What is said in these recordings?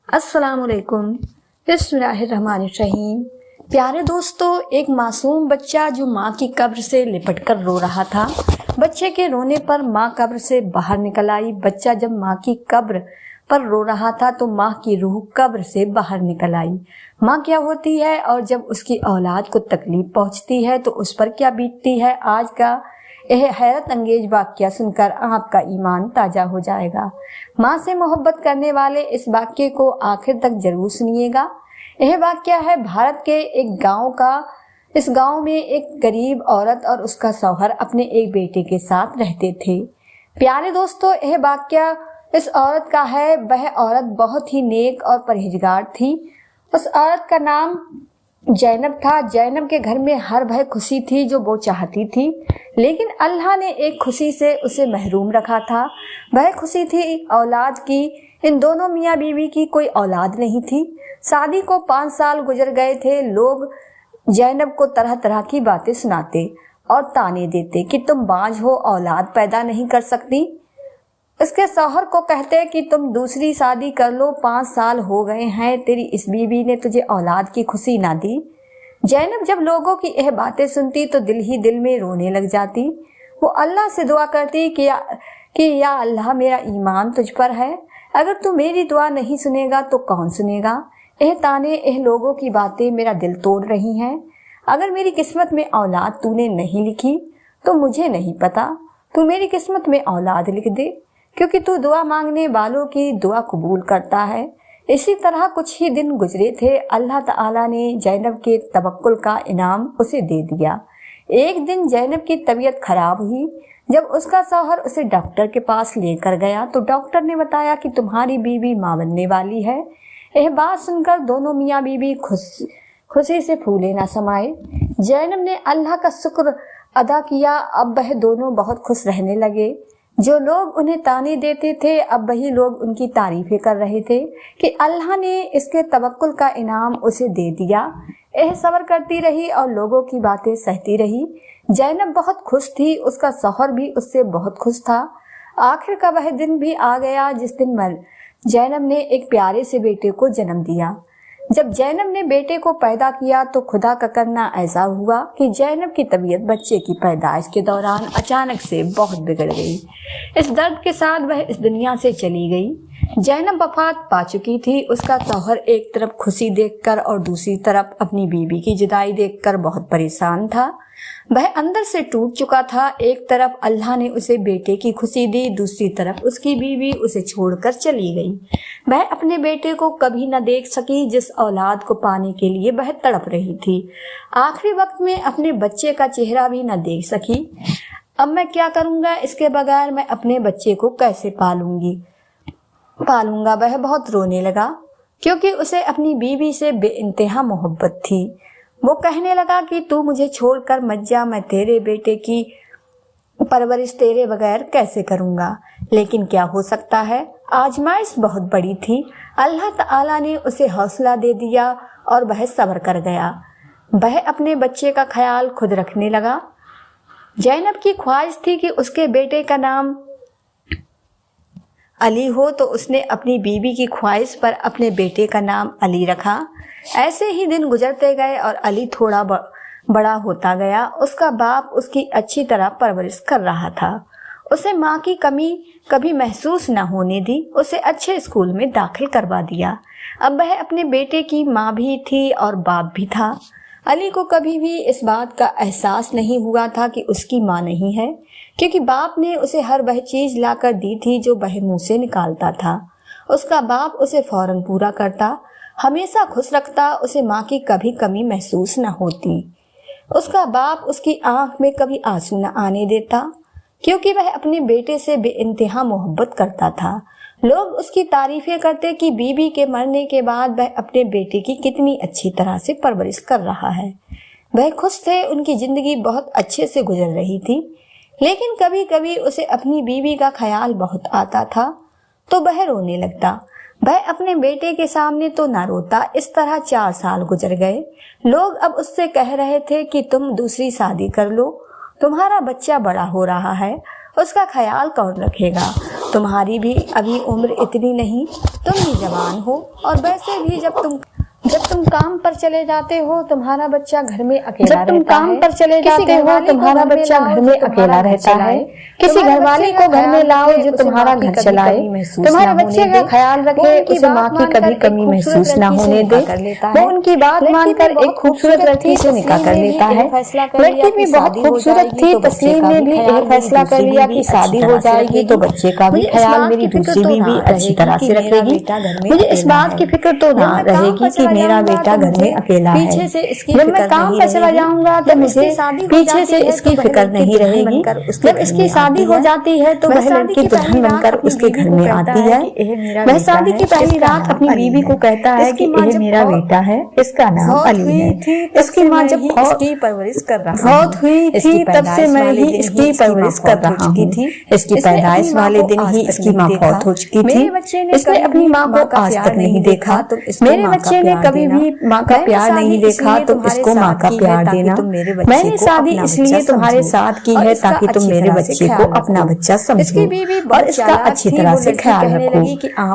अस्सलामुअलैकुम। बिस्मिल्लाहिर्रहमानिर्रहीम। प्यारे दोस्तों, एक मासूम बच्चा जो माँ की कब्र से लिपट कर रो रहा था। बच्चे के रोने पर माँ कब्र से बाहर निकल आई। बच्चा जब माँ की कब्र पर रो रहा था तो माँ की रूह कब्र से बाहर निकल आई। माँ क्या होती है और जब उसकी औलाद को तकलीफ पहुँचती है तो उस पर क्या बीतती है, आज का यह हैरत अंगेज वाक्य सुनकर आपका ईमान ताजा हो जाएगा। माँ से मोहब्बत करने वाले इस वाक्य को आखिर तक जरूर सुनिएगा। यह वाक्य है भारत के एक गांव का। इस गांव में एक गरीब औरत और उसका शौहर अपने एक बेटे के साथ रहते थे। प्यारे दोस्तों, यह वाक्य इस औरत का है। वह औरत बहुत ही नेक और परहेजगार थी। उस औरत का नाम जैनब था। जैनब के घर में हर वह खुशी थी जो वो चाहती थी, लेकिन अल्लाह ने एक खुशी से उसे महरूम रखा था। वह खुशी थी औलाद की। इन दोनों मियाँ बीवी की कोई औलाद नहीं थी। शादी को 5 साल गुजर गए थे। लोग जैनब को तरह तरह की बातें सुनाते और ताने देते कि तुम बांझ हो, औलाद पैदा नहीं कर सकती। इसके शौहर को कहते कि तुम दूसरी शादी कर लो, 5 साल हो गए हैं, तेरी इस बीवी ने तुझे औलाद की खुशी ना दी। जैनब जब लोगों की यह बातें सुनती तो दिल ही दिल में रोने लग जाती। वो अल्लाह से दुआ करती कि या अल्लाह, मेरा ईमान तुझ पर है, अगर तू मेरी दुआ नहीं सुनेगा तो कौन सुनेगा। यह ताने, यह लोगों की बातें मेरा दिल तोड़ रही हैं। अगर मेरी किस्मत में औलाद तूने नहीं लिखी तो मुझे नहीं पता, तू मेरी किस्मत में औलाद लिख दे, क्योंकि तू दुआ मांगने वालों की दुआ कबूल करता है। इसी तरह कुछ ही दिन गुजरे थे। अल्लाह ताला ने जैनब के तवक्कुल का इनाम उसे दे दिया। एक दिन जैनब की तबीयत खराब हुई। जब उसका शौहर उसे डॉक्टर के पास लेकर गया तो डॉक्टर ने बताया कि तुम्हारी बीवी मां बनने वाली है। यह बात सुनकर दोनों मियाँ बीवी खुशी से फूले न समाये। जैनब ने अल्लाह का शुक्र अदा किया। अब वह दोनों बहुत खुश रहने लगे। जो लोग उन्हें ताने देते थे, अब वही लोग उनकी तारीफें कर रहे थे कि अल्लाह ने इसके तवक्कुल का इनाम उसे दे दिया। यह सब्र करती रही और लोगों की बातें सहती रही। जैनब बहुत खुश थी, उसका शौहर भी उससे बहुत खुश था। आखिर का वह दिन भी आ गया जिस दिन जैनब ने एक प्यारे से बेटे को जन्म दिया। जब जैनब ने बेटे को पैदा किया तो खुदा का करना ऐसा हुआ कि जैनब की तबीयत बच्चे की पैदाइश के दौरान अचानक से बहुत बिगड़ गई। इस दर्द के साथ वह इस दुनिया से चली गई। जैनब वफात पा चुकी थी। उसका शौहर एक तरफ खुशी देखकर और दूसरी तरफ अपनी बीवी की जुदाई देखकर बहुत परेशान था। वह अंदर से टूट चुका था। एक तरफ अल्लाह ने उसे बेटे की खुशी दी, दूसरी तरफ उसकी बीवी उसे छोड़कर चली गई। वह अपने बेटे को कभी न देख सकी जिस औलाद को पाने के लिए वह तड़प रही थी। आखिरी वक्त में अपने बच्चे का चेहरा भी न देख सकी। अब मैं क्या करूंगा, इसके बगैर मैं अपने बच्चे को कैसे पालूंगा। वह बहुत रोने लगा क्योंकि उसे अपनी बीवी से बेइंतहा मोहब्बत थी। वो कहने लगा कि तू मुझे छोड़कर मत जा, मैं तेरे बेटे की परवरिश तेरे बगैर कैसे करूंगा। लेकिन क्या हो सकता है, आजमाइश बहुत बड़ी थी। अल्लाह ताला ने उसे हौसला दे दिया और वह सब्र कर गया। वह अपने बच्चे का ख्याल खुद रखने लगा। जैनब की ख्वाहिश थी कि उसके बेटे का नाम अली हो, तो उसने अपनी बीवी की ख्वाहिश पर अपने बेटे का नाम अली रखा। ऐसे ही दिन गुजरते गए और अली थोड़ा बड़ा होता गया। उसका बाप उसकी अच्छी तरह परवरिश कर रहा था। उसे माँ की कमी कभी महसूस न होने दी। उसे अच्छे स्कूल में दाखिल करवा दिया। अब वह अपने बेटे की माँ भी थी और बाप भी था। अली को कभी भी इस बात का एहसास नहीं हुआ था कि उसकी माँ नहीं है, क्योंकि बाप ने उसे हर वह चीज लाकर दी थी जो वह मुंह से निकालता था। उसका बाप उसे फौरन पूरा करता, हमेशा खुश रखता। उसे माँ की कभी कमी महसूस न होती। उसका बाप उसकी आंख में कभी आंसू न आने देता, क्योंकि वह अपने बेटे से बेइंतहा मोहब्बत करता था। लोग उसकी तारीफें करते कि बीवी के मरने के बाद वह अपने बेटे की कितनी अच्छी तरह से परवरिश कर रहा है। वह खुश थे, उनकी जिंदगी बहुत अच्छे से गुजर रही थी। लेकिन कभी कभी उसे अपनी बीवी का ख्याल बहुत आता था तो वह रोने लगता। वह अपने बेटे के सामने तो ना रोता। इस तरह 4 साल गुजर गए। लोग अब उससे कह रहे थे कि तुम दूसरी शादी कर लो, तुम्हारा बच्चा बड़ा हो रहा है, उसका ख्याल कौन रखेगा। तुम्हारी भी अभी उम्र इतनी नहीं, तुम भी जवान हो। और वैसे भी जब तुम काम पर चले जाते हो तुम्हारा बच्चा घर में अकेला रहता है। जब तुम काम पर चले जाते हो तुम्हारा बच्चा घर में अकेला रहता है। किसी घर वाले को घर में लाओ जो तुम्हारा घर चलाए, तुम्हारे बच्चे का ख्याल रखे, उसे माँ की कभी कमी महसूस न होने दे। वो उनकी बात मानकर एक खूबसूरत लड़की से निकाह कर लेता है। लड़की भी बहुत खूबसूरत थी। तस्लीम ने भी यह फैसला कर लिया कि शादी हो जाएगी तो बच्चे का भी ख्याल मेरी दूसरी बीवी अच्छी तरह से रखेगी। मुझे इस बात की फिक्र तो ना रहेगी कि मेरा बेटा घर में अकेला है। जब मैं काम पर चला जाऊंगा तो मुझे पीछे से इसकी फिक्र नहीं रहेगी। जब इसकी शादी हो जाती है तो वह लड़की दुल्हन बनकर उसके घर में आती है। वह शादी की पहली रात अपनी बीवी को कहता है कि यह मेरा बेटा है, इसका नाम अली है। इसकी माँ जब इसकी परवरिश कर रहा हुई थी तब से मैं ही इसकी परवरिश कर रहा हूँ। इसकी पैदाइश वाले दिन ही इसकी माँ फौत हो चुकी थी। इसने अपनी माँ को आज तक नहीं देखा। मेरे बच्चे ने कभी भी माँ का प्यार नहीं देखा, तुम इसको माँ का प्यार देना। मैंने शादी इसलिए तुम्हारे साथ की है ताकि तुम मेरे बच्चे को अपना बच्चा समझो और इसका अच्छी तरह से ख्याल रखो।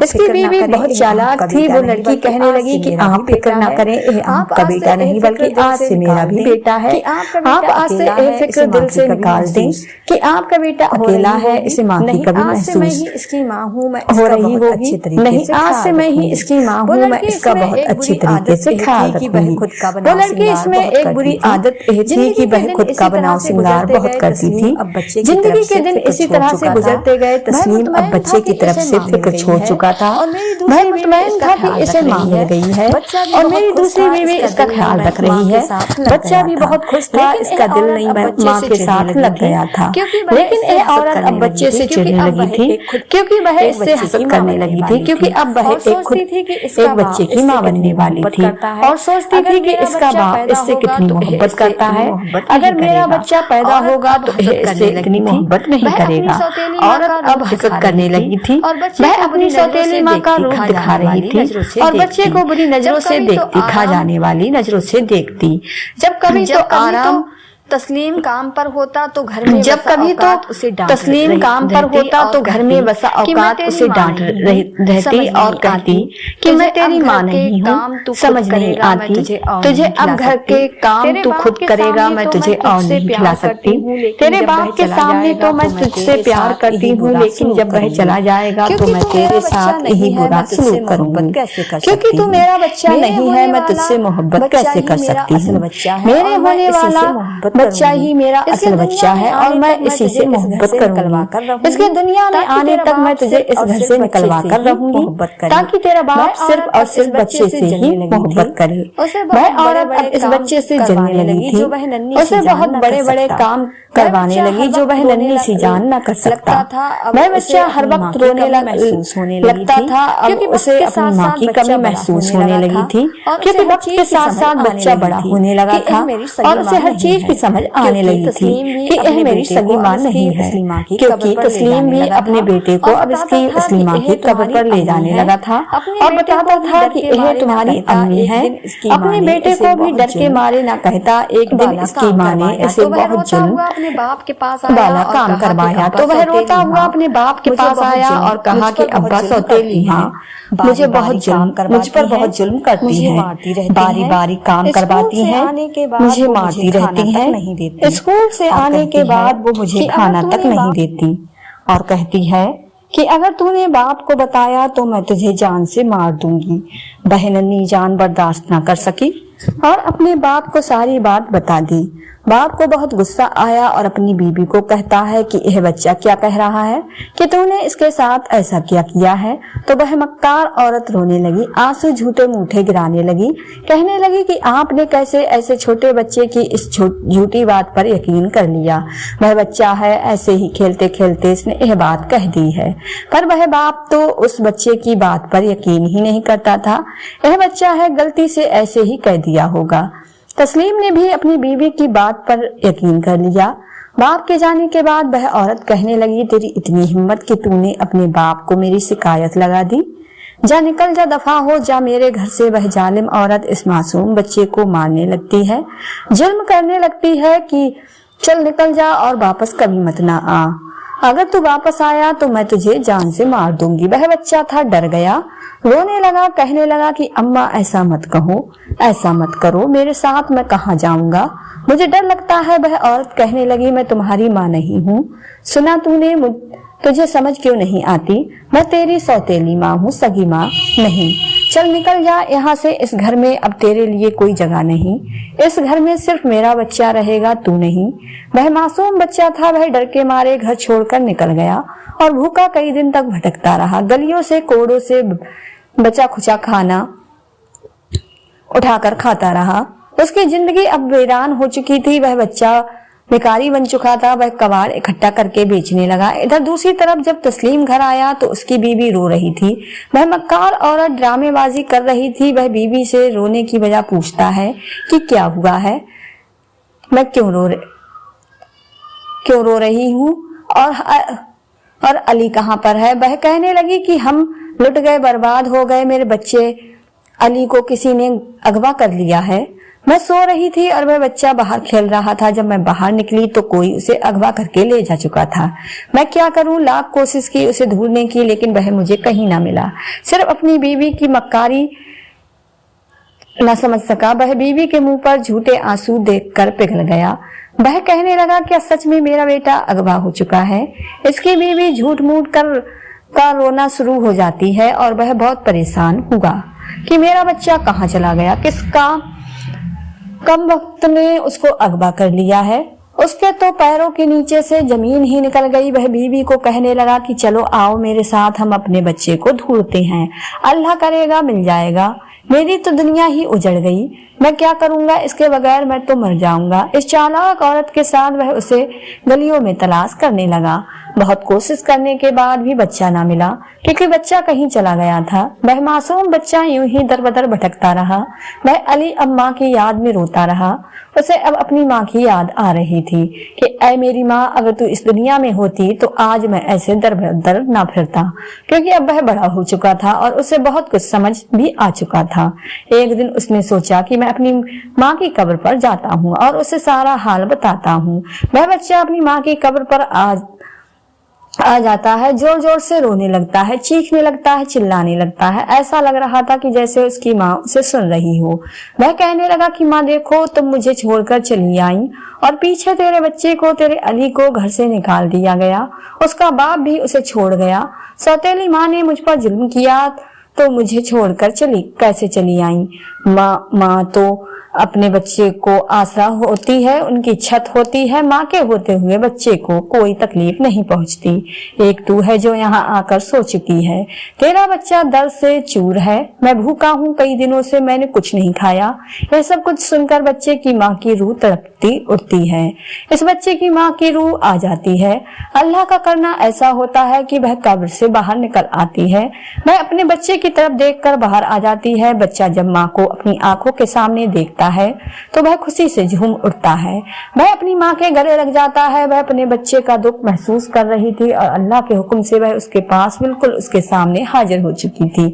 इसकी बीवी बहुत चालाक थी। वो लड़की कहने लगी कि आप फिक्र न करें, यह आपका बेटा नहीं बल्कि आज से मेरा भी बेटा है। आप आज से यह फिक्र दिल से निकाल दें कि आपका बेटा अकेला है, इसे माँ की कभी महसूस इसकी माँ हूँ मैं हो रही होगी। नहीं, आज से मैं ही इसकी माँ हूँ, मैं इसका बहुत अच्छी तरीके से ख्याल रखूंगी। वो लड़की इसमें एक बुरी आदत यह थी कि वह खुद का बनाव श्रृंगार बहुत करती थी। जिंदगी के दिन इसी तरह से गुजरते गए। तस्लीम अब बच्चे की तरफ से फिक्र छोड़ चुका था। वह मुतमईन था कि इसे माँ मिल गई है और मेरी दूसरी बीवी इसका ख्याल रख रही है। बच्चा भी बहुत खुश था। इसका दिल नहीं माँ के साथ लग गया था। लेकिन यह औरत अब बच्चे से चिढ़ने लगी थी क्योंकि वह इससे हसद करने लगी थी, क्योंकि अब वह एक बच्चे की माँ बनने वाली थी और सोचती थी कि इसका बाप इससे कितनी मोहब्बत करता है। अगर मेरा बच्चा पैदा होगा तो इससे इतनी मोहब्बत नहीं करेगा। औरत अब हसद करने लगी थी। वह अपनी सौतेली माँ का रूप दिखा रही थी और बच्चे को बुरी नजरों से देखती, खा जाने वाली नजरों से देखती। जब कभी तो आराम तस्लीम काम पर होता तो घर में जब कभी तो तस्लीम काम पर होता तो घर में बसा औकात उसे डांट रहती और कहती कि मैं तेरी माँ नहीं हूँ, समझ नहीं आती तुझे। अब घर के काम तू खुद करेगा, मैं तुझे और नहीं खिला सकती। तेरे बाप के सामने तो मैं तुझसे प्यार करती हूँ, लेकिन जब वह चला जाएगा तो मैं तेरे साथ यही बुरा सलूक करूंगी, क्योंकि तू मेरा बच्चा नहीं है। मैं तुझसे मोहब्बत कैसे कर सकती हूँ? मेरे होने वाला बच्चा ही मेरा असल बच्चा है और मैं इसी से मोहब्बत करूंगी। इसके दुनिया में आने तक मैं तुझे इस घर से निकलवा कर रहूंगी ताकि तेरा बाप सिर्फ और सिर्फ बच्चे से ही मोहब्बत करे। वह औरत अब इस बच्चे से जलने लगी थी। उसे बहुत बड़े बड़े काम करवाने लगी जो वह नन्ही सी जान न कर सकता। वह बच्चा हर वक्त रोने लगता था। अब उसे अपनी माँ की कमी महसूस होने लगी थी, क्योंकि वक्त के साथ साथ बच्चा बड़ा होने लगा था और उसे हर चीज की समझ आने लगी थी कि यह मेरी सगी माँ नहीं है, क्योंकि तस्लीम भी अपने बेटे को अब इसकी असली माँ की कब्र पर ले जाने लगा था और बताता था कि यह तुम्हारी अम्मी है। अपने बेटे को भी डर के मारे न कहता। एक दिन इसकी माँ ने इसे बहुत जुल्म बाप के पास वाला काम करवाया तो वह रोता हुआ अपने बाप के पास आया और कहा कि अब्बा सौतेली माँ मुझ पर बहुत जुल्म करती है, बारी बारी काम करवाती है, मुझे मारती रहती है। स्कूल से आने के बाद वो मुझे खाना तक नहीं देती और कहती है कि अगर तूने बाप को बताया तो मैं तुझे जान से मार दूंगी। बहननी जान बर्दाश्त न कर सकी और अपने बाप को सारी बात बता दी। बाप को बहुत गुस्सा आया और अपनी बीबी को कहता है कि यह बच्चा क्या कह रहा है कि तूने इसके साथ ऐसा क्या किया है। तो वह मक्कार औरत रोने लगी, आंसू झूठे मूठे गिराने लगी, कहने लगी कि आपने कैसे ऐसे छोटे बच्चे की इस झूठी बात पर यकीन कर लिया। वह बच्चा है, ऐसे ही खेलते खेलते इसने यह बात कह दी है। पर वह बाप तो उस बच्चे की बात पर यकीन ही नहीं करता था। यह बच्चा है, गलती से ऐसे ही कह दिया होगा। तस्लीम ने भी अपनी बीवी की बात पर यकीन कर लिया। बाप के जाने के बाद वह औरत कहने लगी, तेरी इतनी हिम्मत कि तूने अपने बाप को मेरी शिकायत लगा दी। जा निकल जा, दफा हो जा मेरे घर से। वह जालिम औरत इस मासूम बच्चे को मारने लगती है, जुल्म करने लगती है कि चल निकल जा और वापस कभी मत ना आ। अगर तू वापस आया तो मैं तुझे जान से मार दूंगी। वह बच्चा था, डर गया, रोने लगा, कहने लगा कि अम्मा ऐसा मत कहो, ऐसा मत करो, मेरे साथ मैं कहाँ जाऊंगा, मुझे डर लगता है। वह औरत कहने लगी, मैं तुम्हारी माँ नहीं हूँ, सुना तूने, तुझे समझ क्यों नहीं आती, मैं तेरी सौतेली माँ हूँ, सगी माँ नहीं। चल निकल जा यहाँ से, इस घर में अब तेरे लिए कोई जगह नहीं, इस घर में सिर्फ मेरा बच्चा रहेगा, तू नहीं। वह मासूम बच्चा था, वह डर के मारे घर छोड़कर निकल गया और भूखा कई दिन तक भटकता रहा। गलियों से कोड़ों से बचा खुचा खाना उठाकर खाता रहा। उसकी जिंदगी अब वीरान हो चुकी थी। वह बच्चा भिखारी बन चुका था। वह कबाड़ इकट्ठा करके बेचने लगा। इधर दूसरी तरफ जब तस्लीम घर आया तो उसकी बीवी रो रही थी। वह मक्कार औरत ड्रामेबाजी कर रही थी। वह बीवी से रोने की वजह पूछता है कि क्या हुआ है, मैं क्यों रो रही हूँ, और अली कहाँ पर है। वह कहने लगी कि हम लुट गए, बर्बाद हो गए, मेरे बच्चे अली को किसी ने अगवा कर लिया है। मैं सो रही थी और वह बच्चा बाहर खेल रहा था। जब मैं बाहर निकली तो कोई उसे अगवा करके ले जा चुका था। मैं क्या करूं, लाख कोशिश की उसे ढूंढने की, लेकिन वह मुझे कहीं ना मिला। सिर्फ अपनी बीवी की मक्कारी न समझ सका। वह बीवी के मुंह पर झूठे आंसू देखकर पिघल गया। वह कहने लगा, क्या सच में मेरा बेटा अगवा हो चुका है। इसकी बीवी झूठ मूठ का रोना शुरू हो जाती है और वह बहुत परेशान हुआ कि मेरा बच्चा कहाँ चला गया, किसका कम वक्त ने उसको अगवा कर लिया है। उसके तो पैरों के नीचे से जमीन ही निकल गई। वह बीवी को कहने लगा कि चलो आओ मेरे साथ, हम अपने बच्चे को ढूंढते हैं, अल्लाह करेगा मिल जाएगा। मेरी तो दुनिया ही उजड़ गई, मैं क्या करूंगा, इसके बगैर मैं तो मर जाऊंगा। इस चालाक औरत के साथ वह उसे गलियों में तलाश करने लगा। बहुत कोशिश करने के बाद भी बच्चा ना मिला, क्योंकि बच्चा कहीं चला गया था। वह मासूम बच्चा यूं ही दर बदर भटकता रहा। वह अली अब माँ की याद में रोता रहा। उसे अब अपनी माँ की याद आ रही थी कि ऐ मेरी माँ, अगर तू इस दुनिया में होती तो आज मैं ऐसे दर बदर ना फिरता। क्योंकि अब वह बड़ा हो चुका था और उसे बहुत कुछ समझ भी आ चुका था। एक दिन उसने सोचा कि मैं अपनी माँ की कब्र पर जाता हूँ और उसे सारा हाल बताता हूँ। वह बच्चा अपनी माँ की कब्र पर आ जाता है, जोर जोर से रोने लगता है, चीखने लगता है, चिल्लाने लगता है। ऐसा लग रहा था कि जैसे उसकी माँ उसे सुन रही हो। वह कहने लगा कि माँ देखो, तुम मुझे छोड़कर चली आई और पीछे तेरे बच्चे को, तेरे अली को घर से निकाल दिया गया। उसका बाप भी उसे छोड़ गया। सौतेली माँ ने मुझ पर जुल्म किया तो मुझे छोड़कर कैसे चली आई। माँ तो अपने बच्चे को आसरा होती है, उनकी छत होती है। माँ के होते हुए बच्चे को कोई तकलीफ नहीं पहुँचती। एक तू है जो यहाँ आकर सो चुकी है। तेरा बच्चा दर्द से चूर है। मैं भूखा हूँ, कई दिनों से मैंने कुछ नहीं खाया। यह सब कुछ सुनकर बच्चे की माँ की रूह तड़पती उठती है। इस बच्चे की माँ की रूह आ जाती है। अल्लाह का करना ऐसा होता है कि वह कब्र से बाहर निकल आती है। वह अपने बच्चे की तरफ देखकर बाहर आ जाती है। बच्चा जब माँ को अपनी आंखों के सामने देखता है तो वह खुशी से झूम उठता है। वह अपनी माँ के गले लग जाता है। वह अपने बच्चे का दुख महसूस कर रही थी और अल्लाह के हुक्म से वह उसके पास बिल्कुल उसके सामने हाजिर हो चुकी थी।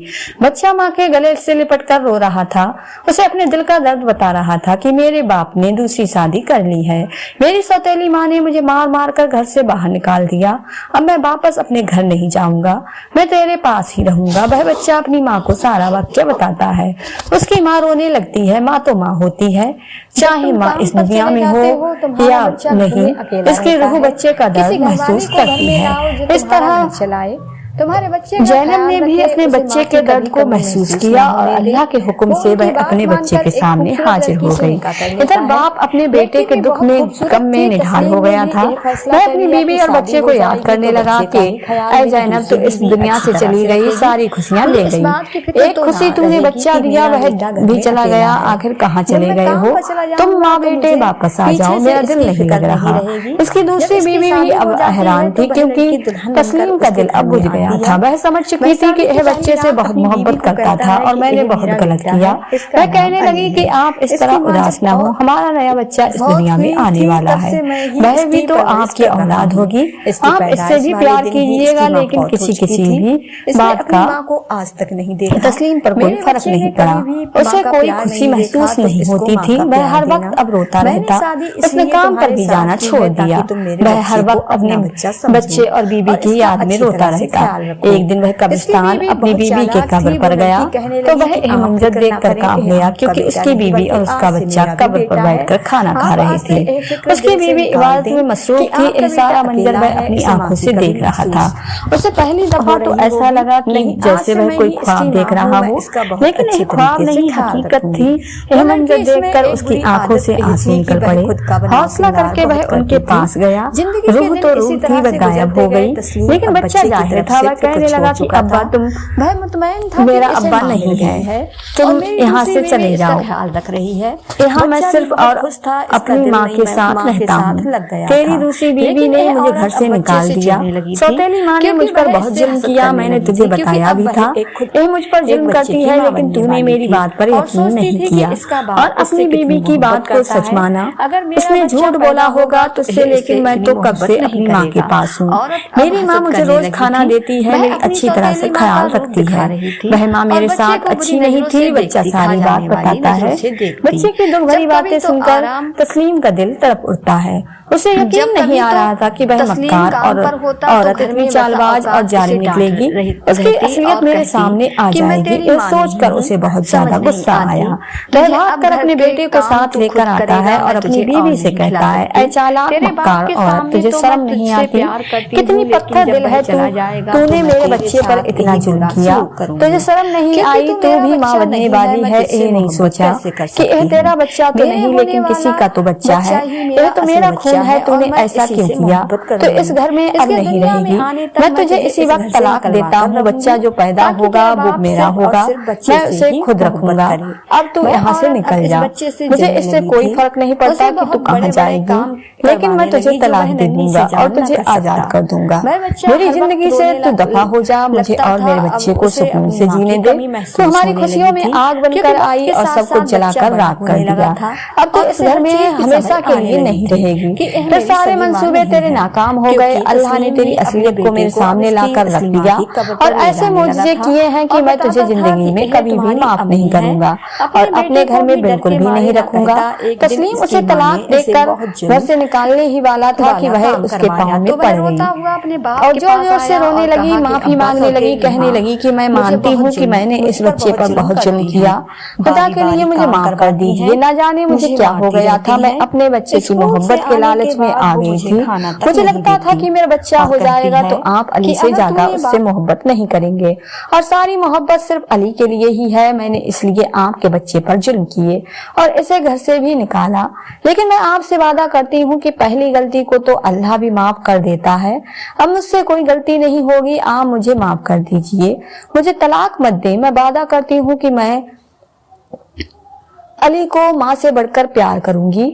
बच्चा माँ के गले से लिपटकर रो रहा था। उसे अपने दिल का दर्द बता रहा था कि मेरे बाप ने दूसरी शादी कर ली है। मेरी सौतेली माँ ने मुझे मार मार कर घर से बाहर निकाल दिया। अब मैं वापस अपने घर नहीं जाऊंगा, मैं तेरे पास ही रहूंगा। वह बच्चा अपनी माँ को सारा वाक्य बताता है। उसकी माँ रोने लगती है। माँ तो माँ होती है, चाहे माँ इस दुनिया में हो या नहीं, इसकी रूह बच्चे का दर्द महसूस करती है। इस तरह चलाए तुम्हारे बच्चे जैनब ने भी अपने बच्चे के दर्द को महसूस किया और अल्लाह के हुक्म से वह अपने बच्चे के सामने हाजिर हो गई। इधर बाप अपने बेटे के दुख में गम में निढाल हो गया था। वह अपनी बीवी और बच्चे को याद करने लगा कि ऐ जैनब, तो इस दुनिया से चली गई, सारी खुशियाँ ले गई। एक खुशी तूने बच्चा दिया, वह भी चला गया। आखिर कहाँ चले गए हो तुम माँ बेटे, वापस आ जाओ, मेरा दिल नहीं लग रहा। इसकी दूसरी बीवी भी अब हैरान थी, क्योंकि तस्लीम का दिल अब बुझ गया गया था। वह समझ चुकी थी कि यह बच्चे से बहुत मोहब्बत करता था और मैंने बहुत गलत किया। वह कहने लगी कि आप इस तरह उदास न हो, हमारा नया बच्चा इस दुनिया में आने वाला है, वह भी तो आपकी औलाद होगी, आप इससे भी प्यार कीजिएगा। लेकिन किसी भी बात का आज तक नहीं देखा। तस्लीम पर कोई फर्क नहीं पड़ा, उसे कोई खुशी महसूस नहीं होती थी। वह हर वक्त अब रोता रहता। उसने काम पर भी जाना छोड़ दिया। वह हर वक्त अपने बच्चे और बीबी की याद में रोता रहता। एक दिन वह कब्रिस्तान अपनी बीबी के कब्र पर गया तो वह यह मंजर देखकर कांप गया, क्योंकि उसकी बीबी और उसका बच्चा कब्र पर बैठकर खाना खा रहे थे। उसकी बीबी इबादत में मसरूफ थी। यह सारा मंजर वह अपनी आंखों से देख रहा था। उसे पहली दफा तो ऐसा लगा कि जैसे वह कोई ख्वाब देख रहा हो, लेकिन यह ख्वाब नहीं, हकीकत थी। यह मंजर देखकर उसकी आंखों से आंसू निकल पड़े। हौसला करके वह उनके पास गया। रूह तो रूह थी, वह गायब हो गई, लेकिन बच्चा जाहिर था। वह कहने लगा कि अब्बा, तुम मेरा अब्बा नहीं है, तुम यहाँ से चले जाओ, ख्याल रख रही है। यहाँ मैं सिर्फ और अपनी माँ के साथ रहता हूँ। तेरी दूसरी बीवी ने मुझे घर से निकाल दिया। सौतेली माँ ने मुझ पर बहुत जुल्म किया, मैंने तुझे बताया भी था। यह मुझ पर जुल्म करती है, लेकिन तूने मेरी बात पर यकीन नहीं किया और अपनी बीबी की बात को सच माना। उसने झूठ बोला होगा तुझसे, लेकिन मैं तो कब से अपनी माँ के पास हूँ। मेरी माँ मुझे रोज खाना देती है, मेरी अच्छी तरह से ख्याल रखती है। वह माँ मेरे साथ अच्छी नहीं थी। बच्चा सारी बात बताता है। बच्चे की दुख भरी बातें सुनकर तस्लीम का दिल तड़प उठता है। उसे यकीन नहीं आ रहा था कि वह मक्कार और औरत इतनी चालबाज और जारी निकलेगी। उसकी असलियत मेरे सामने आ जाएगी। यह सोचकर उसे बहुत ज्यादा गुस्सा आया। वह भागकर अपने बेटे को साथ लेकर आता है और अपनी बीवी से कहता है, ऐ चालाक मक्कार औरत, तुझे शर्म नहीं आती? कितनी पत्थर दिल है तू, तूने मेरे बच्चे पर इतना जुल्म किया, तुझे शर्म नहीं आई? तू भी माँ बनने वाली है, ये नहीं सोचा कि यह तेरा बच्चा तो नहीं, लेकिन किसी का तो बच्चा है। यह तो मेरा खून है, तूने ऐसा क्यों किया? तो इस घर में अब नहीं रहेगी। मैं तुझे इसी वक्त तलाक देता हूँ। बच्चा जो पैदा होगा वो मेरा होगा, मैं उसे खुद रखूंगा। अब तू यहाँ से निकल जा। मुझे इससे कोई फर्क नहीं पड़ता कि तू कहाँ जाएगी, लेकिन मैं तुझे तलाक दे दूंगा और तुझे आजाद कर दूंगा। मेरी जिंदगी से तू दफा हो जा, मुझे और मेरे बच्चे को सुकून से जीने दे। तो हमारी खुशियों में आग बनकर आई और सब कुछ जलाकर राख कर दिया। अब तो इस घर में हमेशा के लिए नहीं रहेगी। फिर सारे मंसूबे तेरे नाकाम हो गए। अल्लाह ने तेरी असलियत को मेरे सामने लाकर रख दिया और ऐसे मुआजिजे किए हैं कि मैं तुझे जिंदगी में कभी भी माफ नहीं करूंगा और अपने घर में बिल्कुल भी नहीं रखूंगा। तस्लीम उसे तलाक देकर घर से निकालने ही वाला था कि वह उसके पांव में पड़ गई और जोर जोर से रोने लगी, माफी मांगने लगी, कहने लगी कि मैं मानती हूँ कि मैंने इस बच्चे पर बहुत जुल्म किया, खुदा के लिए मुझे माफ कर दीजिए। न जाने मुझे क्या हो गया था, मैं अपने बच्चे की मोहब्बत के लालच में आ गई थी। मुझे लगता था कि मेरा बच्चा हो जाएगा तो आप अली से ज्यादा उससे मोहब्बत नहीं करेंगे और सारी मोहब्बत सिर्फ अली के लिए ही है। मैंने इसलिए आपके बच्चे पर जुल्म किए और इसे घर से भी निकाला, लेकिन मैं आपसे वादा करती हूँ कि पहली गलती को तो अल्लाह भी माफ कर देता है। अब मुझसे कोई गलती नहीं होगी, आप मुझे माफ कर दीजिए, मुझे तलाक मत दे। मैं वादा करती हूँ कि मैं अली को माँ से बढ़कर प्यार करूंगी।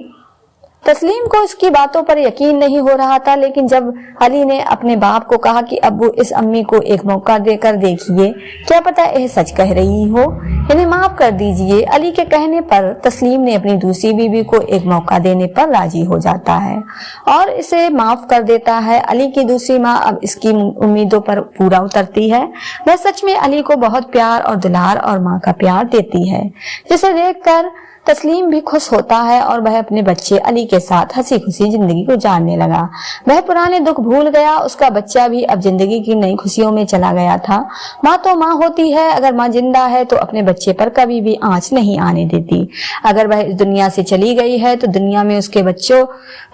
तस्लीम को इसकी बातों पर यकीन नहीं हो रहा था, लेकिन जब अली ने अपने बाप को कहा कि अब्बू इस अम्मी को एक मौका देकर देखिए, क्या पता यह सच कह रही हो, इन्हें माफ कर दीजिए। अली के कहने पर तस्लीम ने अपनी दूसरी बीवी को एक मौका देने पर राजी हो जाता है और इसे माफ कर देता है। अली की दूसरी माँ अब इसकी उम्मीदों पर पूरा उतरती है। वह सच में अली को बहुत प्यार और दुलार और माँ का प्यार देती है, जिसे देखकर तस्लीम भी खुश होता है और वह अपने बच्चे अली के साथ हंसी खुशी जिंदगी गुजारने लगा। वह पुराने दुख भूल गया, उसका बच्चा भी अब जिंदगी की नई खुशियों में चला गया था। माँ तो माँ होती है, अगर माँ जिंदा है तो अपने बच्चे पर कभी भी आंच नहीं आने देती। अगर वह इस दुनिया से चली गई है तो दुनिया में उसके बच्चों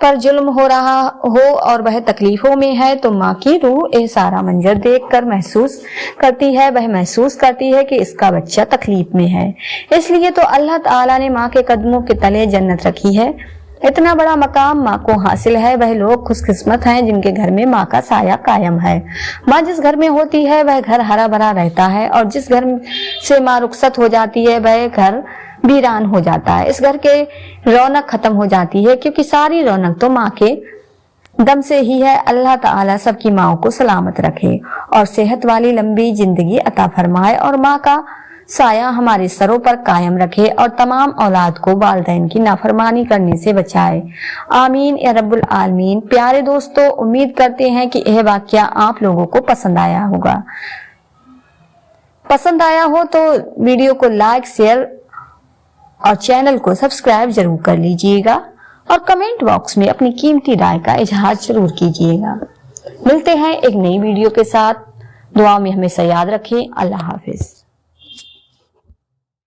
पर जुल्म हो रहा हो और वह तकलीफों में है तो माँ की रूह यह सारा मंजर देखकर महसूस करती है। वह महसूस करती है कि इसका बच्चा तकलीफ में है, इसलिए तो अल्लाह ताला ने माँ के कदमों के तले जन्नत रखी है। इतना बड़ा मकाम माँ को हासिल है। वह लोग खुशकिस्मत हैं जिनके घर में माँ का साया कायम है। माँ जिस घर में होती है वह घर हरा भरा रहता है और जिस घर से माँ रुखसत हो जाती है वह घर वीरान हो जाता है। इस घर के रौनक खत्म हो जाती है, क्योंकि सारी रौनक तो माँ के दम से ही है। अल्लाह ताला सबकी माओ को सलामत रखे और सेहत वाली लंबी जिंदगी अता फरमाए और माँ का साया हमारे सरों पर कायम रखे और तमाम औलाद को वालिदैन की नाफरमानी करने से बचाए। आमीन या रब्बुल आलमीन। प्यारे दोस्तों, उम्मीद करते हैं कि यह वाकया आप लोगों को पसंद आया होगा। पसंद आया हो तो वीडियो को लाइक, शेयर और चैनल को सब्सक्राइब जरूर कर लीजिएगा और कमेंट बॉक्स में अपनी कीमती राय का इजहार जरूर कीजिएगा। मिलते हैं एक नई वीडियो के साथ। दुआ में हमेशा याद रखें। अल्लाह हाफिज।